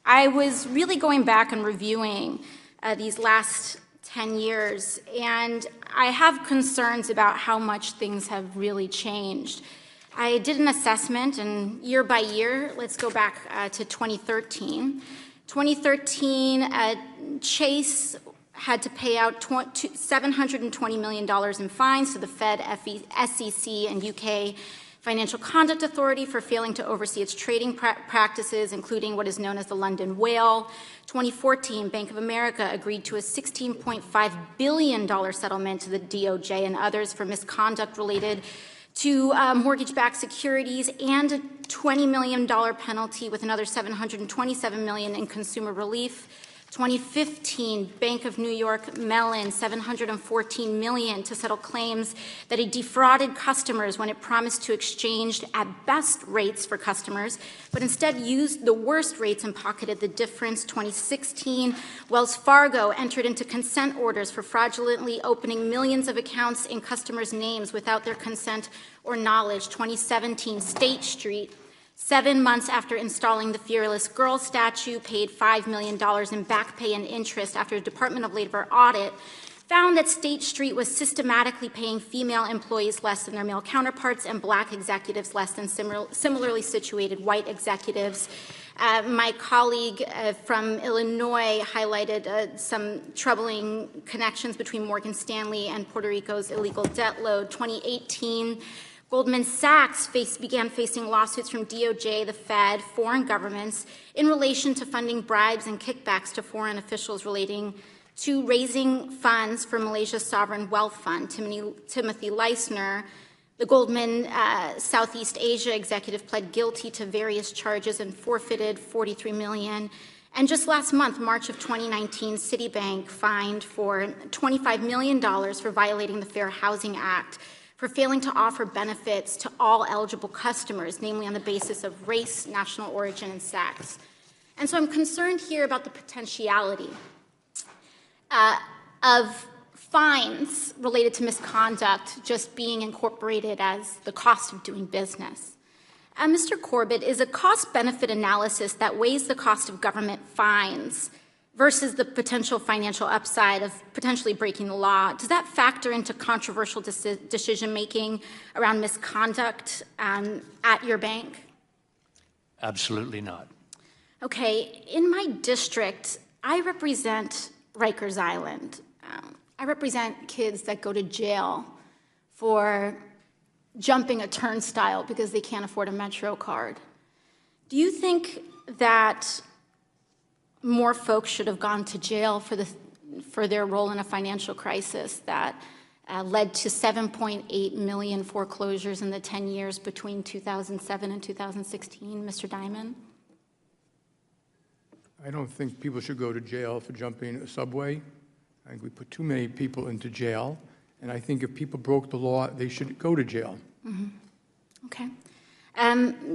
I was really going back and reviewing these last 10 years, and I have concerns about how much things have really changed. I did an assessment, and year by year, let's go back to 2013. 2013, Chase had to pay out $720 million in fines to the Fed, SEC, and UK Financial Conduct Authority for failing to oversee its trading practices, including what is known as the London Whale. 2014, Bank of America agreed to a $16.5 billion settlement to the DOJ and others for misconduct related to mortgage-backed securities, and a $20 million penalty with another $727 million in consumer relief. 2015, Bank of New York Mellon, $714 million to settle claims that it defrauded customers when it promised to exchange at best rates for customers, but instead used the worst rates and pocketed the difference. 2016, Wells Fargo entered into consent orders for fraudulently opening millions of accounts in customers' names without their consent or knowledge. 2017, State Street, 7 months after installing the Fearless Girl statue, paid $5 million in back pay and interest after a Department of Labor audit found that State Street was systematically paying female employees less than their male counterparts and black executives less than similarly situated white executives. My colleague from Illinois highlighted some troubling connections between Morgan Stanley and Puerto Rico's illegal debt load. 2018, Goldman Sachs began facing lawsuits from DOJ, the Fed, foreign governments in relation to funding bribes and kickbacks to foreign officials relating to raising funds for Malaysia's sovereign wealth fund. Timothy Leissner, the Goldman Southeast Asia executive, pled guilty to various charges and forfeited $43 million. And just last month, March of 2019, Citibank fined for $25 million for violating the Fair Housing Act, for failing to offer benefits to all eligible customers, namely on the basis of race, national origin, and sex. And so I'm concerned here about the potentiality of fines related to misconduct just being incorporated as the cost of doing business. Mr. Corbett, is a cost-benefit analysis that weighs the cost of government fines versus the potential financial upside of potentially breaking the law, does that factor into controversial decision-making around misconduct at your bank? Absolutely not. Okay, in my district, I represent Rikers Island. I represent kids that go to jail for jumping a turnstile because they can't afford a Metro card. Do you think that more folks should have gone to jail for their role in a financial crisis that led to 7.8 million foreclosures in the 10 years between 2007 and 2016, Mr. Diamond? I don't think people should go to jail for jumping a subway. I think we put too many people into jail, and I think if people broke the law, they should go to jail. Mm-hmm. Okay.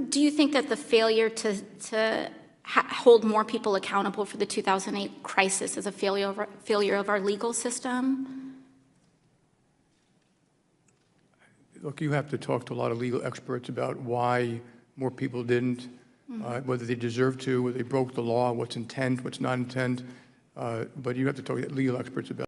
Do you think that the failure to hold more people accountable for the 2008 crisis is a failure of our legal system? Look, you have to talk to a lot of legal experts about why more people didn't, whether they deserve to, whether they broke the law, what's intent, what's not intent. But you have to talk to legal experts about